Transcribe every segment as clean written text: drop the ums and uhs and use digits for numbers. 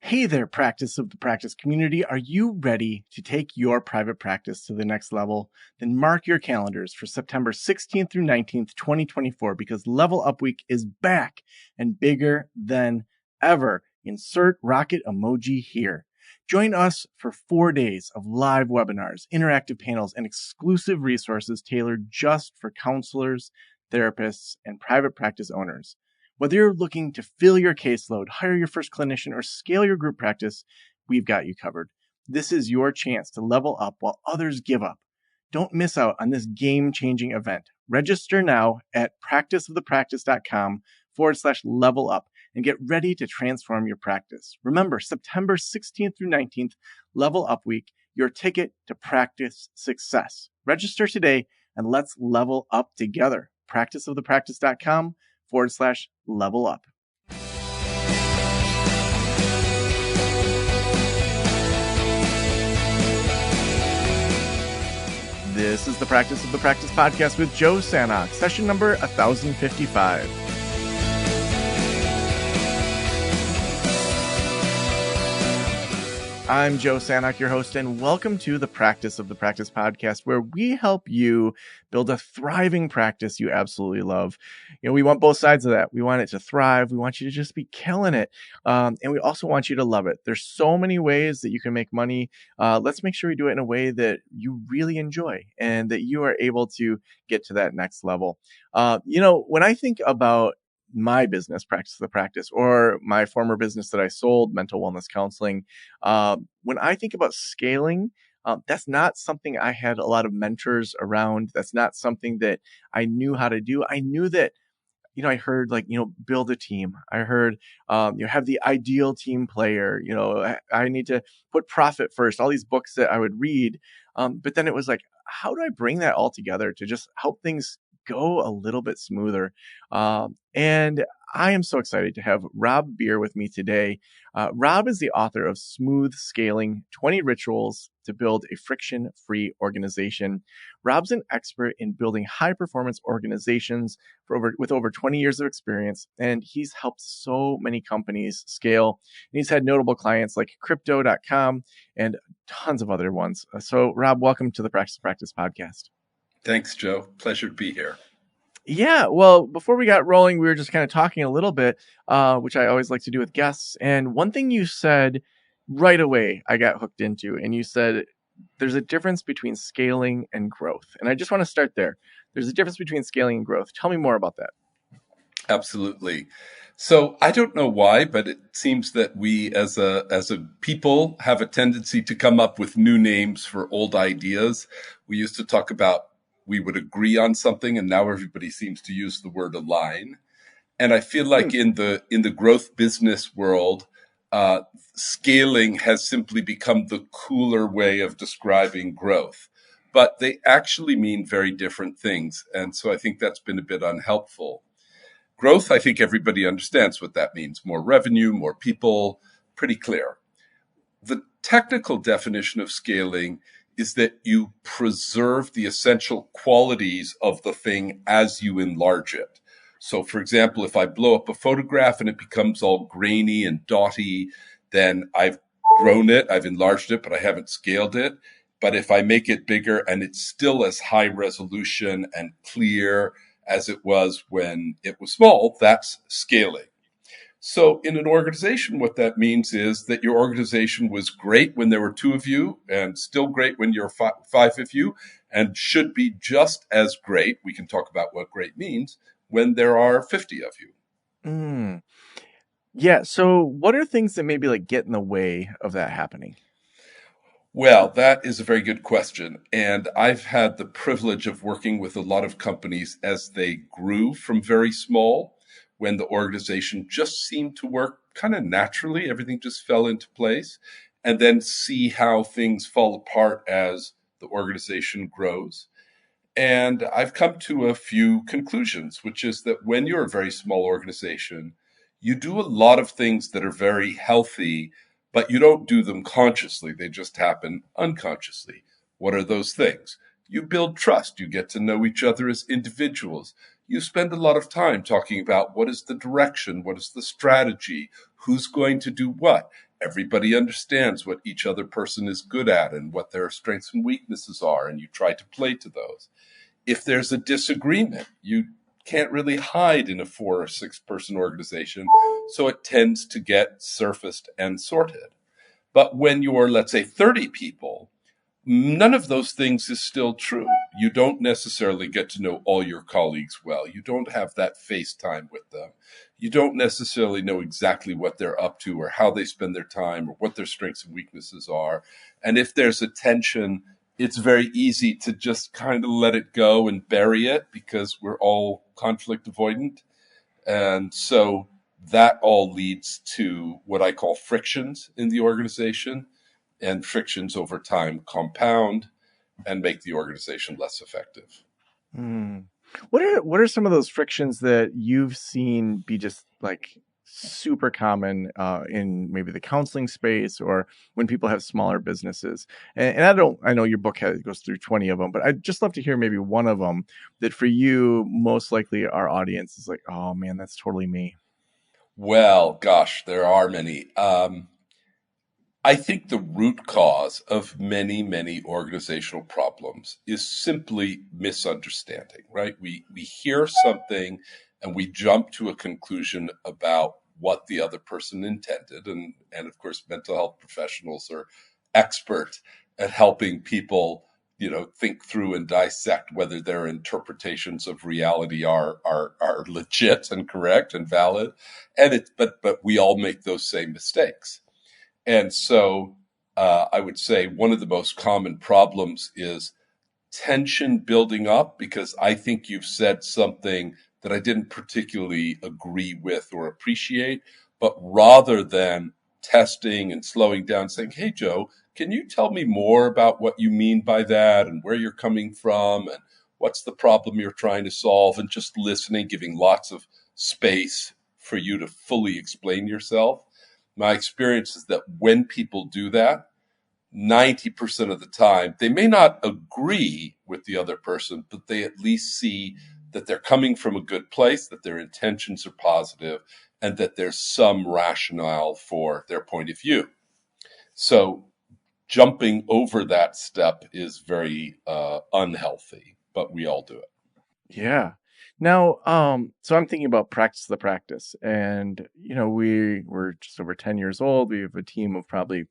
Hey there, practice of the practice community. Are you ready to take your private practice to the next level? Then mark your calendars for September 16th through 19th, 2024, because Level Up Week is back and bigger than ever. Insert rocket emoji here. Join us for 4 days of live webinars, interactive panels, and exclusive resources tailored just for counselors, therapists, and private practice owners. Whether you're looking to fill your caseload, hire your first clinician, or scale your group practice, we've got you covered. This is your chance to level up while others give up. Don't miss out on this game-changing event. Register now at practiceofthepractice.com/level up and get ready to transform your practice. Remember, September 16th through 19th, Level Up Week, your ticket to practice success. Register today and let's level up together. practiceofthepractice.com/level up. This is the Practice of the Practice podcast with Joe Sanok, session number 1055. I'm Joe Sanok, your host, and welcome to the Practice of the Practice podcast, where we help you build a thriving practice you absolutely love. You know, we want both sides of that. We want it to thrive. We want you to just be killing it. And we also want you to love it. There's so many ways that you can make money. Let's make sure we do it in a way that you really enjoy and that you are able to get to that next level. When I think about my business, Practice of the Practice, or my former business that I sold, mental wellness counseling, when I think about scaling, that's not something I had a lot of mentors around. That's not something that I knew how to do. I knew that, I heard build a team. I heard, have the ideal team player. I need to put profit first, all these books that I would read. But then it was like, how do I bring that all together to just help things go a little bit smoother? And I am so excited to have Rob Bier with me today. Rob is the author of Smooth Scaling, 20 Rituals to Build a Friction-Free Organization. Rob's an expert in building high-performance organizations with over 20 years of experience, and he's helped so many companies scale. And he's had notable clients like Crypto.com and tons of other ones. So, Rob, welcome to the Practice of Practice podcast. Thanks, Joe. Pleasure to be here. Yeah, well, before we got rolling, we were just kind of talking a little bit, which I always like to do with guests. And one thing you said right away, I got hooked into, and you said there's a difference between scaling and growth. And I just want to start there. There's a difference between scaling and growth. Tell me more about that. Absolutely. So I don't know why, but it seems that we as a people have a tendency to come up with new names for old ideas. We used to talk about we would agree on something, and now everybody seems to use the word align. And I feel like in the growth business world, scaling has simply become the cooler way of describing growth. But they actually mean very different things. And so I think that's been a bit unhelpful. Growth, I think everybody understands what that means. More revenue, more people, pretty clear. The technical definition of scaling is that you preserve the essential qualities of the thing as you enlarge it. So, for example, if I blow up a photograph and it becomes all grainy and dotty, then I've grown it, I've enlarged it, but I haven't scaled it. But if I make it bigger and it's still as high resolution and clear as it was when it was small, that's scaling. So in an organization, what that means is that your organization was great when there were 2 of you and still great when you're 5 of you, and should be just as great, we can talk about what great means, when there are 50 of you. Yeah. So what are things that maybe get in the way of that happening? Well, that is a very good question. And I've had the privilege of working with a lot of companies as they grew from very small, when the organization just seemed to work kind of naturally. Everything just fell into place, and then see how things fall apart as the organization grows. And I've come to a few conclusions, which is that when you're a very small organization, you do a lot of things that are very healthy, but you don't do them consciously. They just happen unconsciously. What are those things? You build trust. You get to know each other as individuals. You spend a lot of time talking about what is the direction, what is the strategy, who's going to do what. everybody understands what each other person is good at and what their strengths and weaknesses are, and you try to play to those. If there's a disagreement, you can't really hide in a 4 or 6 person organization, so it tends to get surfaced and sorted. But when you're, let's say, 30 people, none of those things is still true. You don't necessarily get to know all your colleagues well. You don't have that face time with them. You don't necessarily know exactly what they're up to or how they spend their time or what their strengths and weaknesses are. And if there's a tension, it's very easy to just kind of let it go and bury it because we're all conflict avoidant. And so that all leads to what I call frictions in the organization, and frictions over time compound and make the organization less effective. Mm. What are some of those frictions that you've seen be just like super common in maybe the counseling space or when people have smaller businesses? And I know your book goes through 20 of them, but I'd just love to hear maybe one of them that for you, most likely our audience is like, oh man, that's totally me. Well, gosh, there are many. I think the root cause of many, many organizational problems is simply misunderstanding, right? We hear something and we jump to a conclusion about what the other person intended. And of course, mental health professionals are expert at helping people, think through and dissect whether their interpretations of reality are legit and correct and valid. But we all make those same mistakes. And so I would say one of the most common problems is tension building up because I think you've said something that I didn't particularly agree with or appreciate. But rather than testing and slowing down, saying, hey, Joe, can you tell me more about what you mean by that and where you're coming from and what's the problem you're trying to solve? And just listening, giving lots of space for you to fully explain yourself. My experience is that when people do that, 90% of the time, they may not agree with the other person, but they at least see that they're coming from a good place, that their intentions are positive, and that there's some rationale for their point of view. So jumping over that step is very unhealthy, but we all do it. Yeah. Now, so I'm thinking about practice the practice, and we're just over 10 years old. We have a team of probably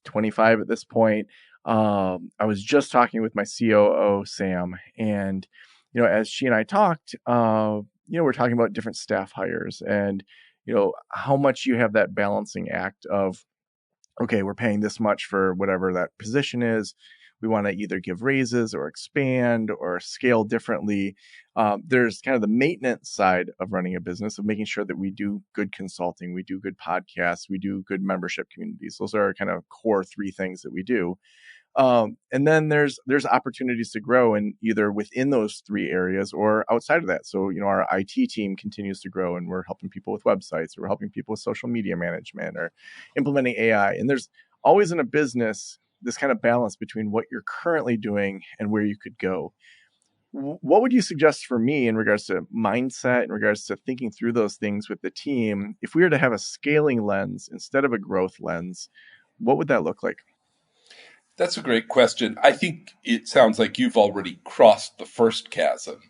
25 at this point. I was just talking with my COO, Sam, and as she and I talked, we're talking about different staff hires and how much you have that balancing act of, okay, we're paying this much for whatever that position is. We want to either give raises or expand or scale differently. There's kind of the maintenance side of running a business, of making sure that we do good consulting, we do good podcasts, we do good membership communities. Those are kind of core 3 things that we do. And then there's opportunities to grow in either within those 3 areas or outside of that. So, our IT team continues to grow and we're helping people with websites, or we're helping people with social media management or implementing AI. And there's always in a business this kind of balance between what you're currently doing and where you could go. What would you suggest for me in regards to mindset, in regards to thinking through those things with the team? If we were to have a scaling lens instead of a growth lens, what would that look like? That's a great question. I think it sounds like you've already crossed the first chasm,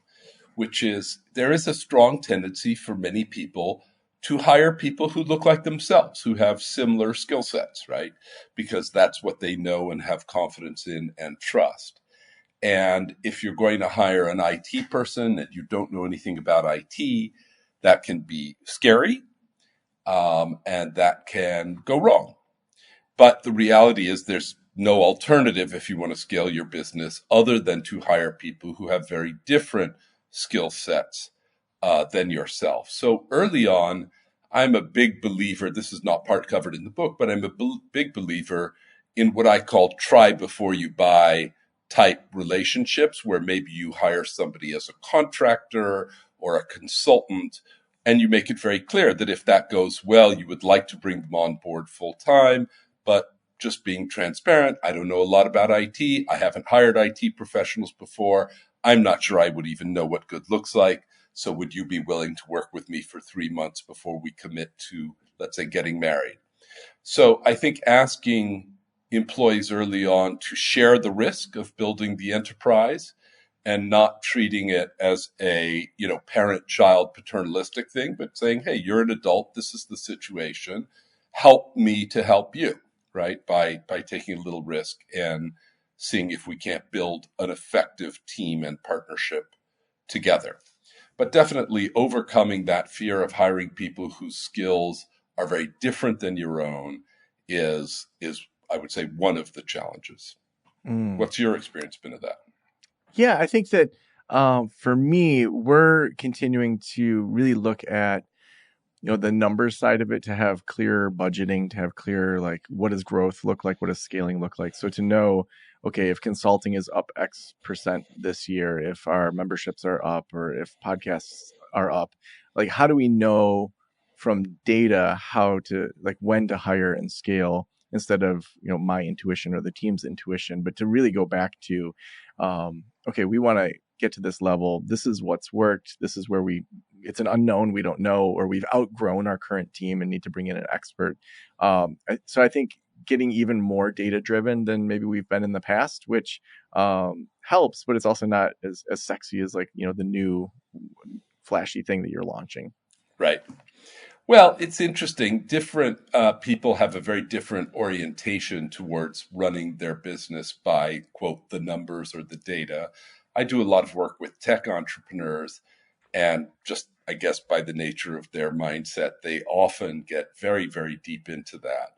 which is there is a strong tendency for many people to hire people who look like themselves, who have similar skill sets, right? Because that's what they know and have confidence in and trust. And if you're going to hire an IT person and you don't know anything about IT, that can be scary, and that can go wrong. But the reality is there's no alternative if you want to scale your business other than to hire people who have very different skill sets than yourself. So early on, I'm a big believer, this is not part covered in the book, but I'm a big believer in what I call try before you buy type relationships, where maybe you hire somebody as a contractor or a consultant, and you make it very clear that if that goes well, you would like to bring them on board full time. But just being transparent, I don't know a lot about IT. I haven't hired IT professionals before. I'm not sure I would even know what good looks like. So would you be willing to work with me for 3 months before we commit to, let's say, getting married? So I think asking employees early on to share the risk of building the enterprise and not treating it as a, parent-child paternalistic thing, but saying, hey, you're an adult, this is the situation, help me to help you, right? By taking a little risk and seeing if we can't build an effective team and partnership together. But definitely overcoming that fear of hiring people whose skills are very different than your own is I would say one of the challenges. Mm. What's your experience been of that? Yeah, I think that for me, we're continuing to really look at the numbers side of it, to have clear budgeting, to have clear, like, what does growth look like? What does scaling look like? So to know, okay, if consulting is up X percent this year, if our memberships are up, or if podcasts are up, like, how do we know from data how to, like, when to hire and scale, instead of, my intuition or the team's intuition, but to really go back to, okay, we want to get to this level. This is what's worked. This is where it's an unknown, we don't know, or we've outgrown our current team and need to bring in an expert. So I think getting even more data driven than maybe we've been in the past, which helps, but it's also not as sexy as, like, the new flashy thing that you're launching. Right. Well, it's interesting. Different people have a very different orientation towards running their business by, quote, the numbers or the data. I do a lot of work with tech entrepreneurs, and just, I guess, by the nature of their mindset, they often get very, very deep into that.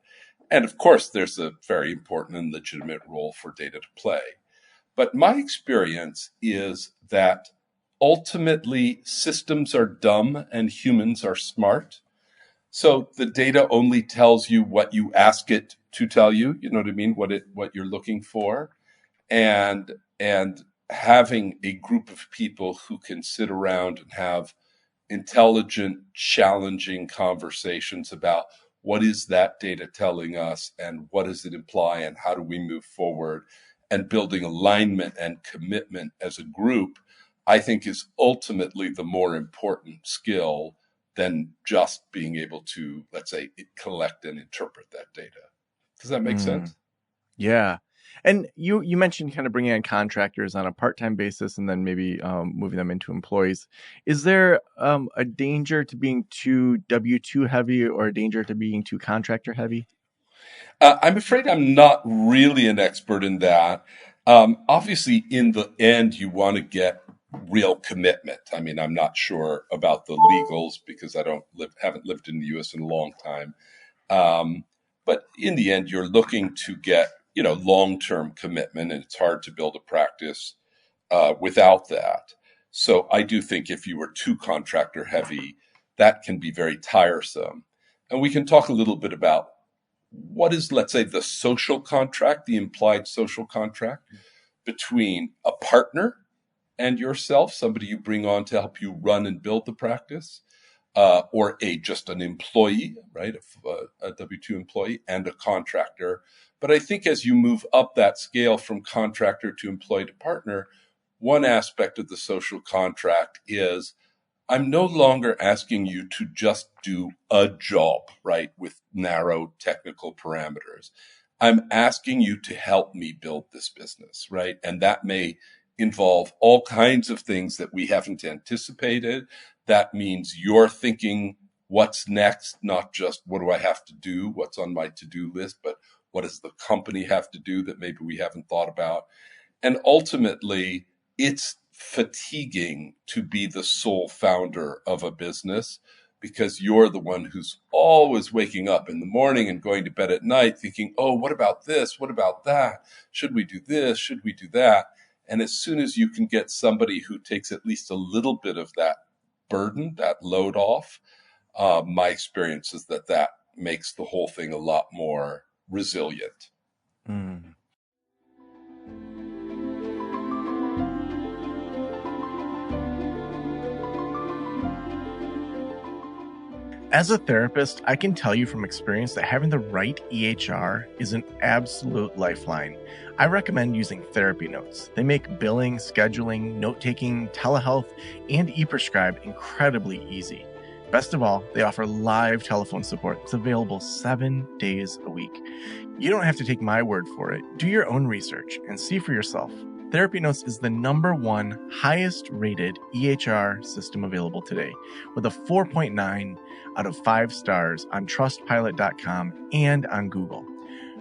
And of course, there's a very important and legitimate role for data to play. But my experience is that ultimately systems are dumb and humans are smart. So the data only tells you what you ask it to tell you. You know what I mean? What you're looking for, and having a group of people who can sit around and have intelligent, challenging conversations about what is that data telling us and what does it imply and how do we move forward, and building alignment and commitment as a group, I think is ultimately the more important skill than just being able to, let's say, collect and interpret that data. Does that make sense? Yeah. And you mentioned kind of bringing in contractors on a part-time basis, and then maybe moving them into employees. Is there a danger to being too W-2 heavy, or a danger to being too contractor heavy? I'm afraid I'm not really an expert in that. Obviously, in the end, you want to get real commitment. I mean, I'm not sure about the legals because haven't lived in the U.S. in a long time. But in the end, you're looking to get, long-term commitment, and it's hard to build a practice without that. So I do think if you were too contractor heavy, that can be very tiresome. And we can talk a little bit about what is, let's say, the social contract, the implied social contract between a partner and yourself, somebody you bring on to help you run and build the practice, or just an employee, right? A W-2 employee and a contractor. But I think as you move up that scale from contractor to employee to partner, one aspect of the social contract is I'm no longer asking you to just do a job, right, with narrow technical parameters. I'm asking you to help me build this business, right? And that may involve all kinds of things that we haven't anticipated. That means you're thinking what's next, not just what do I have to do, what's on my to-do list, but what does the company have to do that maybe we haven't thought about? And ultimately, it's fatiguing to be the sole founder of a business because you're the one who's always waking up in the morning and going to bed at night thinking, oh, what about this? What about that? Should we do this? Should we do that? And as soon as you can get somebody who takes at least a little bit of that burden, that load off, my experience is that makes the whole thing a lot more resilient. Mm. As a therapist, I can tell you from experience that having the right EHR is an absolute lifeline. I recommend using Therapy Notes. They make billing, scheduling, note-taking, telehealth, and e-prescribe incredibly easy. Best of all, they offer live telephone support. It's available 7 days a week. You don't have to take my word for it. Do your own research and see for yourself. Therapy Notes is the #1 highest rated EHR system available today, with a 4.9 out of 5 stars on trustpilot.com and on Google.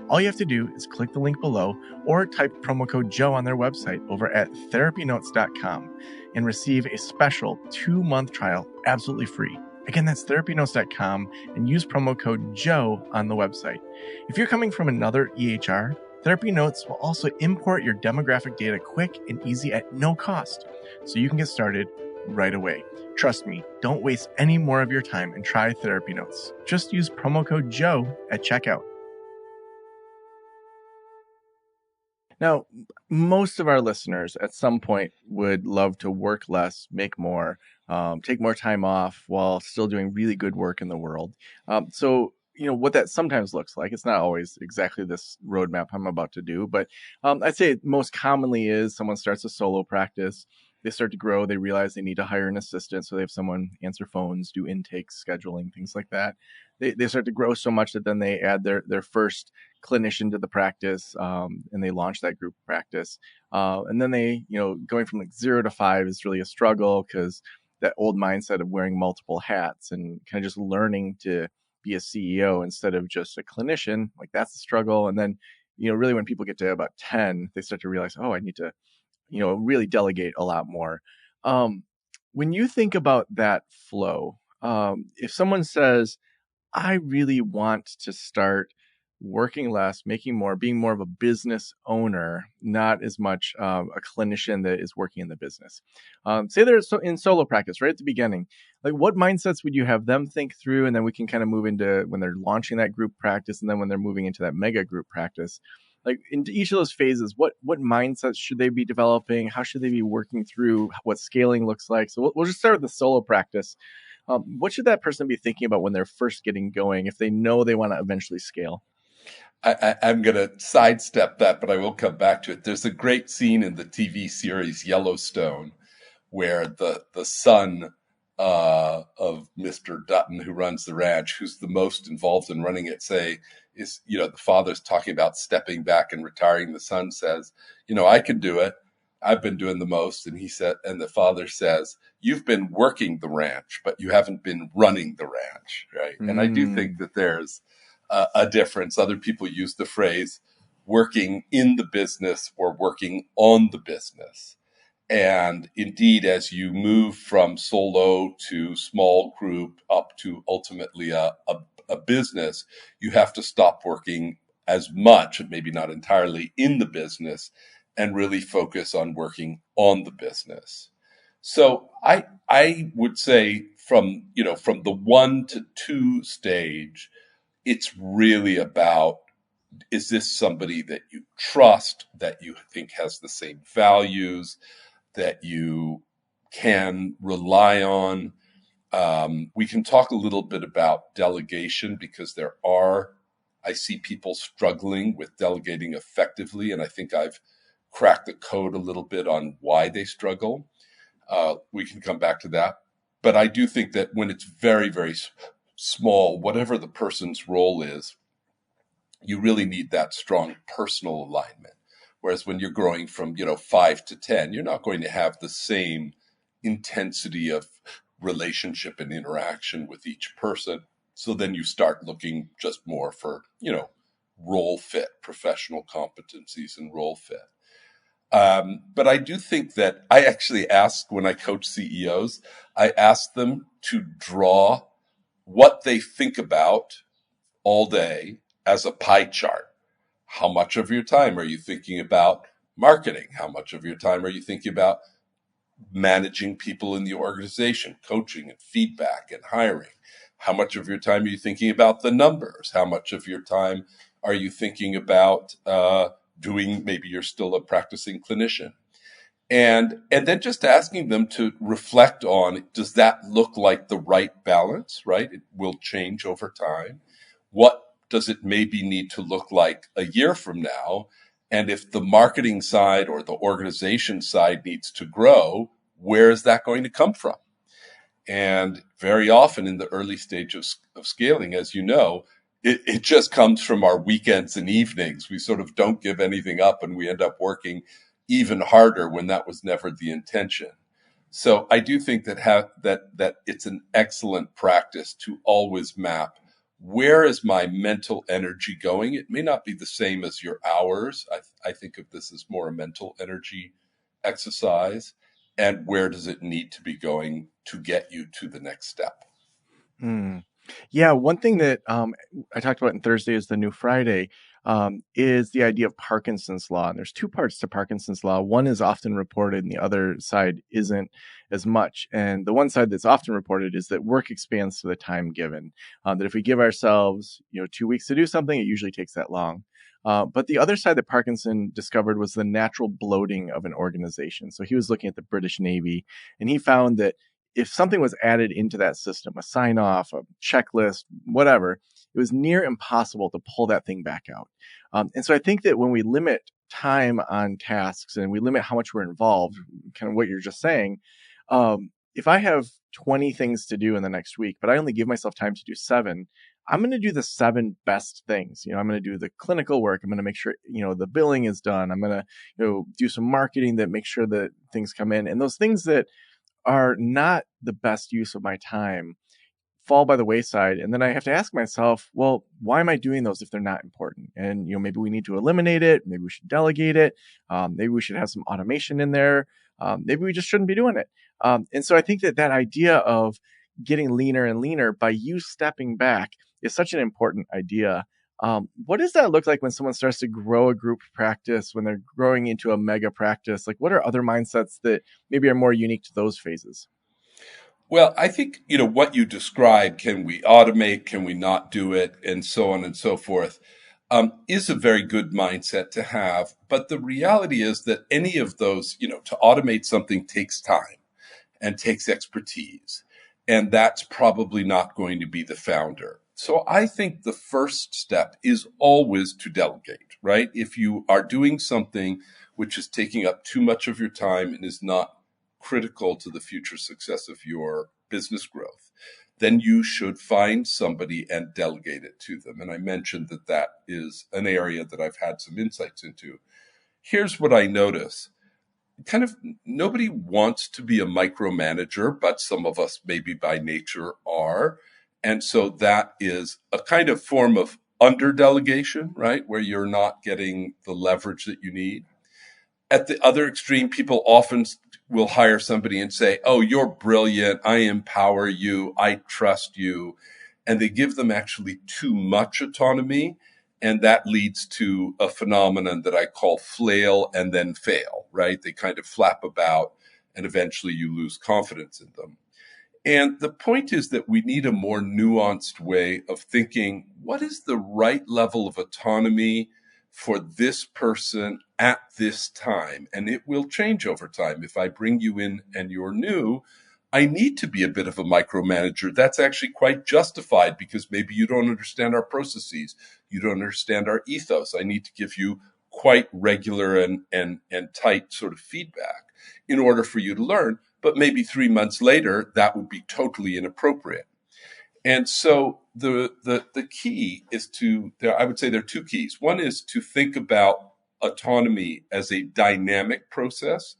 All you have to do is click the link below or type promo code Joe on their website over at therapynotes.com and receive a special 2-month trial absolutely free. Again, that's therapynotes.com and use promo code Joe on the website. If you're coming from another EHR, Therapy Notes will also import your demographic data quick and easy at no cost, so you can get started right away. Trust me, don't waste any more of your time and try Therapy Notes. Just use promo code Joe at checkout. Now, most of our listeners at some point would love to work less, make more, take more time off while still doing really good work in the world. So, what that sometimes looks like, it's not always exactly this roadmap I'm about to do, but I'd say most commonly is someone starts a solo practice. They start to grow. They realize they need to hire an assistant. So they have someone answer phones, do intakes, scheduling, things like that. They start to grow so much that then they add their first clinician to the practice, and they launch that group practice. And then they, going from like 0 to 5 is really a struggle because that old mindset of wearing multiple hats and kind of just learning to be a CEO instead of just a clinician, like that's a struggle. And then, really when people get to about 10, they start to realize, oh, I need to, really delegate a lot more. When you think about that flow, if someone says, I really want to start working less, making more, being more of a business owner, not as much a clinician that is working in the business. Say they're in solo practice right at the beginning. Like, what mindsets would you have them think through? And then we can kind of move into when they're launching that group practice, and then when they're moving into that mega group practice. Like, into each of those phases, what mindsets should they be developing? How should they be working through what scaling looks like? So we'll just start with the solo practice. What should that person be thinking about when they're first getting going if they know they want to eventually scale? I'm going to sidestep that, but I will come back to it. There's a great scene in the TV series Yellowstone where the son of Mr. Dutton, who runs the ranch, who's the most involved in running it, is the father's talking about stepping back and retiring. The son says, I can do it. I've been doing the most. And the father says, you've been working the ranch, but you haven't been running the ranch. Right. And I do think that there's a difference. Other people use the phrase working in the business or working on the business. And indeed, as you move from solo to small group up to ultimately a business, you have to stop working as much, maybe not entirely, in the business and really focus on working on the business. So I would say from the 1 to 2 stage, it's really about, is this somebody that you trust, that you think has the same values, that you can rely on? We can talk a little bit about delegation because I see people struggling with delegating effectively, and I think I've cracked the code a little bit on why they struggle. We can come back to that. But I do think that when it's very, very small, whatever the person's role is, you really need that strong personal alignment. Whereas when you're growing from, 5 to 10, you're not going to have the same intensity of relationship and interaction with each person. So then you start looking just more for, role fit, professional competencies and role fit. But I do think that I actually ask, when I coach CEOs, I ask them to draw what they think about all day as a pie chart. How much of your time are you thinking about marketing? How much of your time are you thinking about managing people in the organization, coaching and feedback and hiring? How much of your time are you thinking about the numbers? How much of your time are you thinking about maybe you're still a practicing clinician? And then just asking them to reflect on, does that look like the right balance, right? It will change over time. What does it maybe need to look like a year from now? And if the marketing side or the organization side needs to grow, where is that going to come from? And very often in the early stage of scaling, as you know, it just comes from our weekends and evenings. We sort of don't give anything up and we end up working even harder when that was never the intention. So I do think that it's an excellent practice to always map where is my mental energy going. It may not be the same as your hours. I think of this as more a mental energy exercise, and where does it need to be going to get you to the next step. Hmm. Yeah, one thing that I talked about in Thursday is the new Friday is the idea of Parkinson's law. And there's two parts to Parkinson's law. One is often reported, and the other side isn't as much. And the one side that's often reported is that work expands to the time given. That if we give ourselves, 2 weeks to do something, it usually takes that long. But the other side that Parkinson discovered was the natural bloating of an organization. So he was looking at the British Navy, and he found that if something was added into that system, a sign off, a checklist, whatever, it was near impossible to pull that thing back out. And so I think that when we limit time on tasks and we limit how much we're involved, kind of what you're just saying, if I have 20 things to do in the next week, but I only give myself time to do 7, I'm going to do the 7 best things. I'm going to do the clinical work. I'm going to make sure, the billing is done. I'm going to, do some marketing that makes sure that things come in, and those things that are not the best use of my time fall by the wayside. And then I have to ask myself, well, why am I doing those if they're not important? And, maybe we need to eliminate it. Maybe we should delegate it. Maybe we should have some automation in there. Maybe we just shouldn't be doing it. And so I think that idea of getting leaner and leaner by you stepping back is such an important idea. What does that look like when someone starts to grow a group practice, when they're growing into a mega practice? Like, what are other mindsets that maybe are more unique to those phases? Well, I think, what you described, can we automate, can we not do it, and so on and so forth, is a very good mindset to have. But the reality is that any of those, to automate something takes time and takes expertise. And that's probably not going to be the founder. So I think the first step is always to delegate, right? If you are doing something which is taking up too much of your time and is not critical to the future success of your business growth, then you should find somebody and delegate it to them. And I mentioned that is an area that I've had some insights into. Here's what I notice. Kind of nobody wants to be a micromanager, but some of us maybe by nature are. And so that is a kind of form of under delegation, right? Where you're not getting the leverage that you need. At the other extreme, people often will hire somebody and say, "Oh, you're brilliant. I empower you. I trust you." And they give them actually too much autonomy. And that leads to a phenomenon that I call flail and then fail, right? They kind of flap about and eventually you lose confidence in them. And the point is that we need a more nuanced way of thinking, what is the right level of autonomy for this person at this time? And it will change over time. If I bring you in and you're new, I need to be a bit of a micromanager. That's actually quite justified because maybe you don't understand our processes. You don't understand our ethos. I need to give you quite regular and tight sort of feedback in order for you to learn. But maybe 3 months later, that would be totally inappropriate. And so the key is I would say there are two keys. One is to think about autonomy as a dynamic process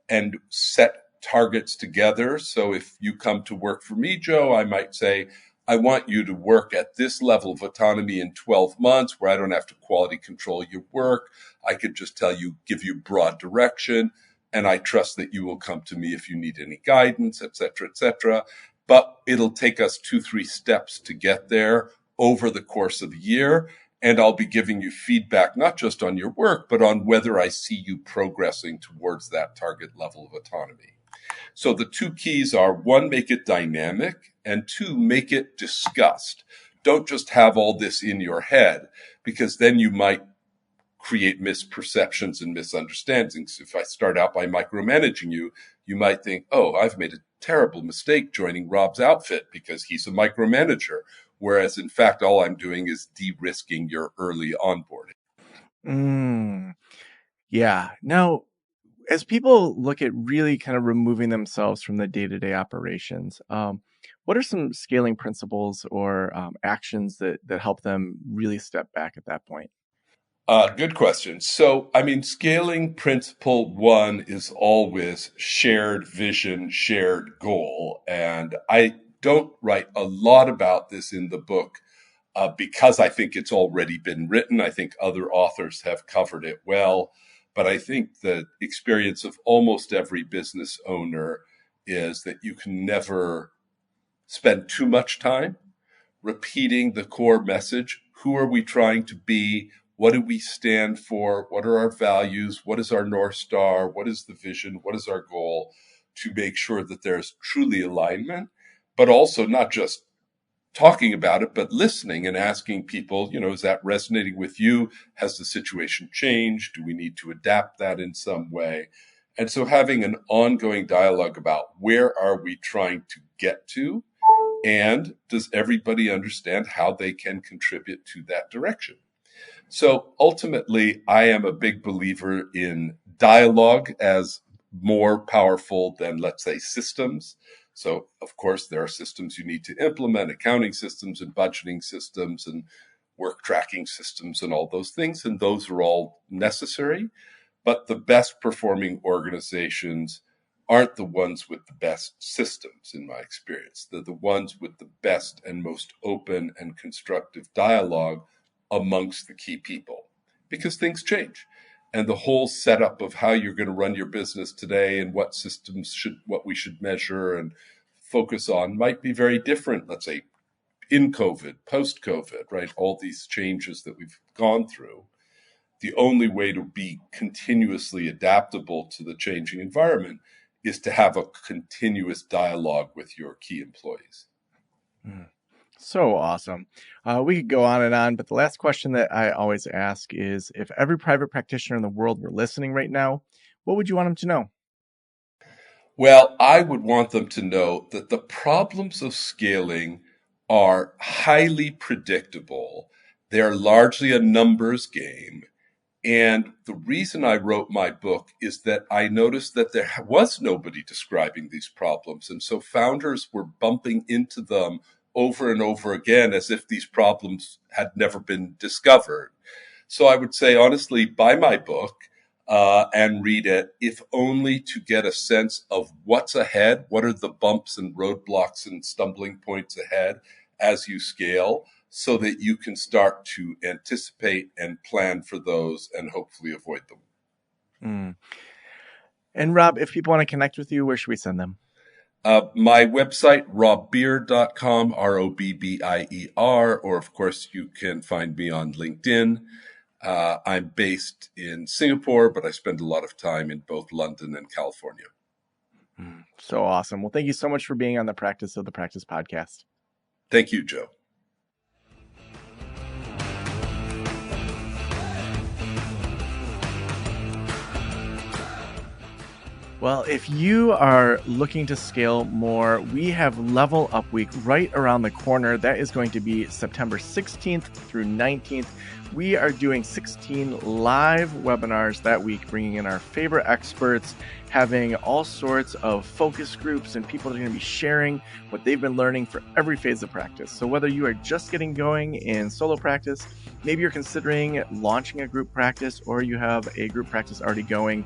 and set targets together. So if you come to work for me, Joe, I might say, I want you to work at this level of autonomy in 12 months where I don't have to quality control your work. I could just give you broad direction. And I trust that you will come to me if you need any guidance, et cetera, et cetera. But it'll take us 2-3 steps to get there over the course of the year. And I'll be giving you feedback, not just on your work, but on whether I see you progressing towards that target level of autonomy. So the two keys are, one, make it dynamic, and two, make it discussed. Don't just have all this in your head, because then you might create misperceptions and misunderstandings. If I start out by micromanaging you, you might think, oh, I've made a terrible mistake joining Rob's outfit because he's a micromanager. Whereas in fact, all I'm doing is de-risking your early onboarding. Mm, yeah. Now, as people look at really kind of removing themselves from the day-to-day operations, what are some scaling principles or actions that help them really step back at that point? Good question. So, I mean, scaling principle one is always shared vision, shared goal. And I don't write a lot about this in the book because I think it's already been written. I think other authors have covered it well. But I think the experience of almost every business owner is that you can never spend too much time repeating the core message. Who are we trying to be? What do we stand for? What are our values? What is our North Star? What is the vision? What is our goal? To make sure that there's truly alignment, but also not just talking about it, but listening and asking people, is that resonating with you? Has the situation changed? Do we need to adapt that in some way? And so having an ongoing dialogue about where are we trying to get to? And does everybody understand how they can contribute to that direction? So ultimately, I am a big believer in dialogue as more powerful than, let's say, systems. So, of course, there are systems you need to implement, accounting systems and budgeting systems and work tracking systems and all those things. And those are all necessary. But the best performing organizations aren't the ones with the best systems, in my experience. They're the ones with the best and most open and constructive dialogue amongst the key people, because things change. And the whole setup of how you're going to run your business today and what we should measure and focus on might be very different, let's say, in COVID, post-COVID, right? All these changes that we've gone through. The only way to be continuously adaptable to the changing environment is to have a continuous dialogue with your key employees. So awesome. We could go on, but the last question that I always ask is, if every private practitioner in the world were listening right now, what would you want them to know? Well, I would want them to know that the problems of scaling are highly predictable. They're largely a numbers game. And the reason I wrote my book is that I noticed that there was nobody describing these problems. And so founders were bumping into them over and over again as if these problems had never been discovered. So I would say, honestly, buy my book and read it, if only to get a sense of what's ahead, what are the bumps and roadblocks and stumbling points ahead as you scale, so that you can start to anticipate and plan for those and hopefully avoid them. And Rob, if people want to connect with you, where should we send them? My website, robbier.com, ROBBIER, or of course you can find me on LinkedIn. I'm based in Singapore, but I spend a lot of time in both London and California. So awesome. Well, thank you so much for being on the Practice of the Practice podcast. Thank you, Joe. Well, if you are looking to scale more, we have Level Up Week right around the corner. That is going to be September 16th through 19th. We are doing 16 live webinars that week, bringing in our favorite experts, having all sorts of focus groups, and people are going to be sharing what they've been learning for every phase of practice. So whether you are just getting going in solo practice, maybe you're considering launching a group practice, or you have a group practice already going,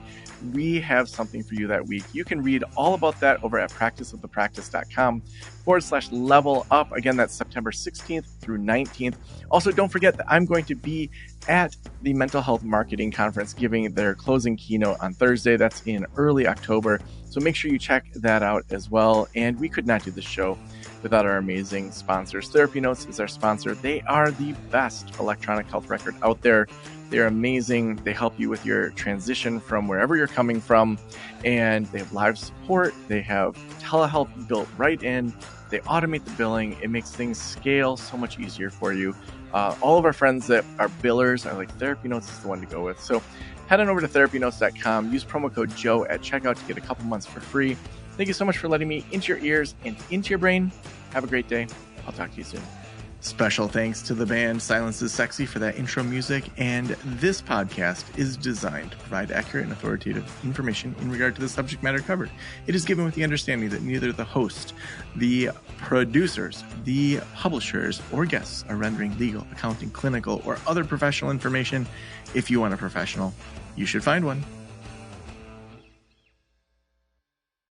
we have something for you that week. You can read all about that over at practiceofthepractice.com/level up. Again, that's September 16th through 19th. Also, don't forget that I'm going to be at the Mental Health Marketing Conference giving their closing keynote on Thursday. That's in early October. So make sure you check that out as well. And we could not do this show without our amazing sponsors. Therapy Notes is our sponsor. They are the best electronic health record out there. They're amazing. They help you with your transition from wherever you're coming from. And they have live support. They have telehealth built right in. They automate the billing. It makes things scale so much easier for you. All of our friends that are billers are like, Therapy Notes is the one to go with. So head on over to therapynotes.com. Use promo code Joe at checkout to get a couple months for free. Thank you so much for letting me into your ears and into your brain. Have a great day. I'll talk to you soon. Special thanks to the band Silence is Sexy for that intro music, and this podcast is designed to provide accurate and authoritative information in regard to the subject matter covered. It is given with the understanding that neither the host, the producers, the publishers, or guests are rendering legal, accounting, clinical, or other professional information. If you want a professional, you should find one.